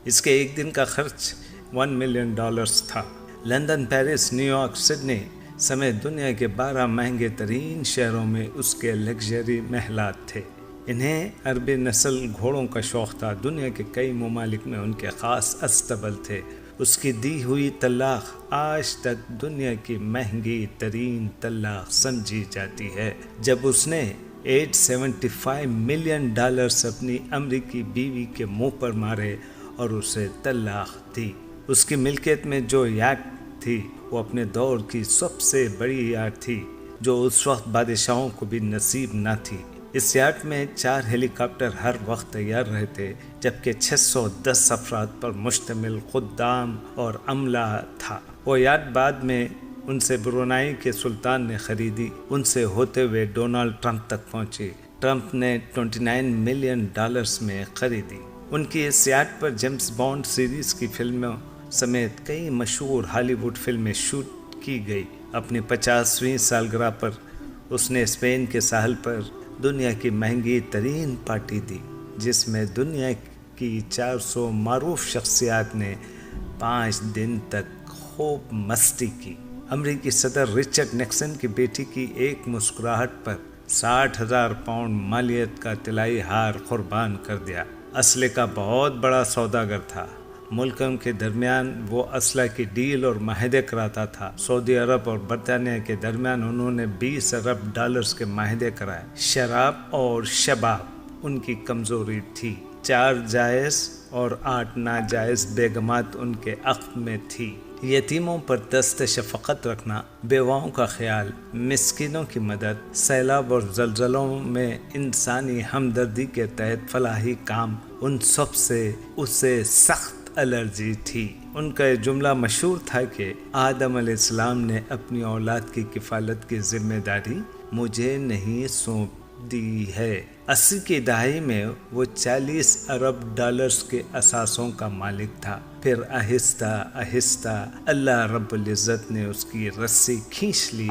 اس کے ایک دن کا خرچ $1 ملین تھا۔ London, Paris, new York, Sydney سمیت دنیا کے 12 مہنگے ترین شہروں میں اس کے لگژری محلات تھے۔ انہیں عربی نسل گھوڑوں کا شوق تھا۔ دنیا کے کئی ممالک میں ان کے خاص اسطبل تھے۔ اس کی دی ہوئی طلاق آج تک دنیا کی مہنگی ترین طلاق سمجھی جاتی ہے۔ جب اس نے $875 ملین اپنی امریکی بیوی کے منہ پر مارے اور اسے طلاق دی۔ اس کی ملکیت میں جو یاٹ تھی وہ اپنے دور کی سب سے بڑی یاٹ تھی، جو اس وقت بادشاہوں کو بھی نصیب نہ تھی۔ اس یاٹ میں 4 ہیلی کاپٹر ہر وقت تیار رہتے، جبکہ 610 افراد پر مشتمل خدام اور عملہ تھا۔ وہ یاٹ بعد میں ان سے برونائی کے سلطان نے خریدی، ان سے ہوتے ہوئے ڈونلڈ ٹرمپ تک پہنچی۔ ٹرمپ نے $29 ملین میں خریدی۔ ان کی اس یاٹ پر جیمز بانڈ سیریز کی فلموں سمیت کئی مشہور ہالی ووڈ فلمیں شوٹ کی گئی۔ اپنی 50ویں سالگرہ پر اس نے اسپین کے ساحل پر دنیا کی مہنگی ترین پارٹی دی، جس میں دنیا کی 400 معروف شخصیات نے 5 دن تک خوب مستی کی۔ امریکی صدر رچرڈ نکسن کی بیٹی کی ایک مسکراہٹ پر 60,000 پاؤنڈ مالیت کا طلائی ہار قربان کر دیا۔ اسلحے کا بہت بڑا سوداگر تھا۔ ملکوں کے درمیان وہ اسلحے کی ڈیل اور معاہدے کراتا تھا۔ سعودی عرب اور برطانیہ کے درمیان انہوں نے $20 ارب کے معاہدے کرائے۔ شراب اور شباب ان کی کمزوری تھی۔ 4 جائز اور 8 ناجائز بیگمات ان کے عقد میں تھی۔ یتیموں پر دست شفقت رکھنا، بیواؤں کا خیال، مسکینوں کی مدد، سیلاب اور زلزلوں میں انسانی ہمدردی کے تحت فلاحی کام، ان سب سے اسے سخت الرجی تھی۔ ان کا یہ جملہ مشہور تھا کہ آدم علیہ السلام نے اپنی اولاد کی کفالت کی ذمہ داری مجھے نہیں سونپ دی ہے۔ 80 کی دہائی میں وہ $40 ارب کے اثاثوں کا مالک تھا۔ پھر آہستہ آہستہ اللہ رب العزت نے اس کی رسی کھینچ لی۔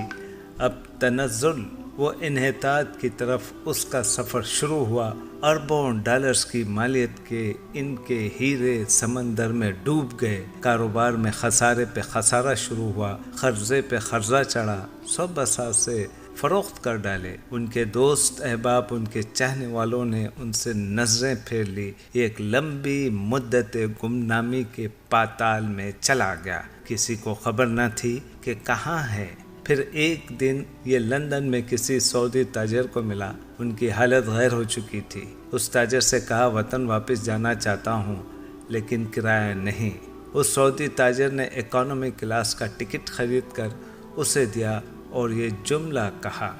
اب تنزل و انحطاط کی طرف اس کا سفر شروع ہوا۔ اربوں ڈالرز کی مالیت کے ان کے ہیرے سمندر میں ڈوب گئے۔ کاروبار میں خسارے پہ خسارہ شروع ہوا، قرضے پہ قرضہ چڑھا، سب اثاثے فروخت کر ڈالے۔ ان کے دوست احباب، ان کے چاہنے والوں نے ان سے نظریں پھیر لی۔ ایک لمبی مدت گمنامی کے پاتال میں چلا گیا۔ کسی کو خبر نہ تھی کہ کہاں ہے۔ پھر ایک دن یہ لندن میں کسی سعودی تاجر کو ملا۔ ان کی حالت غیر ہو چکی تھی۔ اس تاجر سے کہا وطن واپس جانا چاہتا ہوں لیکن کرایہ نہیں۔ اس سعودی تاجر نے اکانومی کلاس کا ٹکٹ خرید کر اسے دیا اور یہ جملہ کہا،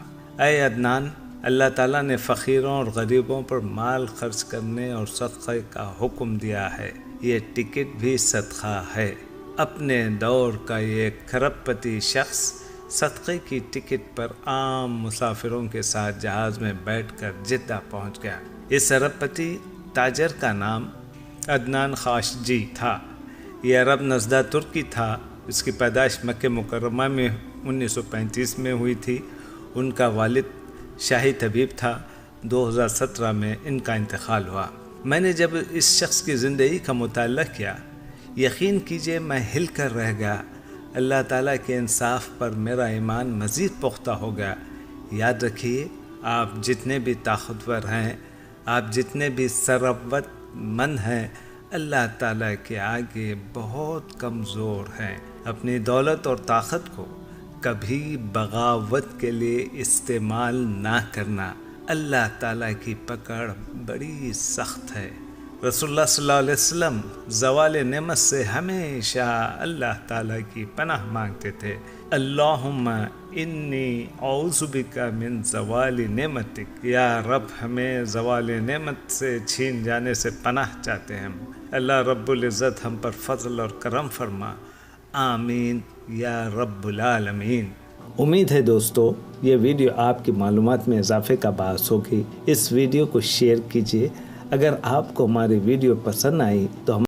اے عدنان، اللہ تعالیٰ نے فقیروں اور غریبوں پر مال خرچ کرنے اور صدقے کا حکم دیا ہے، یہ ٹکٹ بھی صدقہ ہے۔ اپنے دور کا یہ کھرب پتی شخص صدقے کی ٹکٹ پر عام مسافروں کے ساتھ جہاز میں بیٹھ کر جدہ پہنچ گیا۔ اس ارب پتی تاجر کا نام عدنان خاشقجی تھا۔ یہ عرب نژاد ترکی تھا۔ اس کی پیدائش مکہ مکرمہ میں 1935 میں ہوئی تھی۔ ان کا والد شاہی طبیب تھا۔ 2017 میں ان کا انتقال ہوا۔ میں نے جب اس شخص کی زندگی کا مطالعہ کیا، یقین کیجئے میں ہل کر رہ گیا۔ اللہ تعالیٰ کے انصاف پر میرا ایمان مزید پختہ ہو گیا۔ یاد رکھیے، آپ جتنے بھی طاقتور ہیں، آپ جتنے بھی ثروت مند ہیں، اللہ تعالیٰ کے آگے بہت کمزور ہیں۔ اپنی دولت اور طاقت کو کبھی بغاوت کے لیے استعمال نہ کرنا۔ اللہ تعالیٰ کی پکڑ بڑی سخت ہے۔ رسول اللہ صلی اللہ علیہ وسلم زوال نعمت سے ہمیشہ اللہ تعالیٰ کی پناہ مانگتے تھے۔ اللہم انی اعوذ بک من زوال نعمتک، یا رب ہمیں زوال نعمت سے چھین جانے سے پناہ چاہتے ہیں۔ اللہ رب العزت ہم پر فضل اور کرم فرما، آمین یا رب العالمین۔ امید ہے دوستو یہ ویڈیو آپ کی معلومات میں اضافے کا باعث ہوگی۔ اس ویڈیو کو شیئر کیجیے۔ اگر آپ کو ہماری ویڈیو پسند آئی تو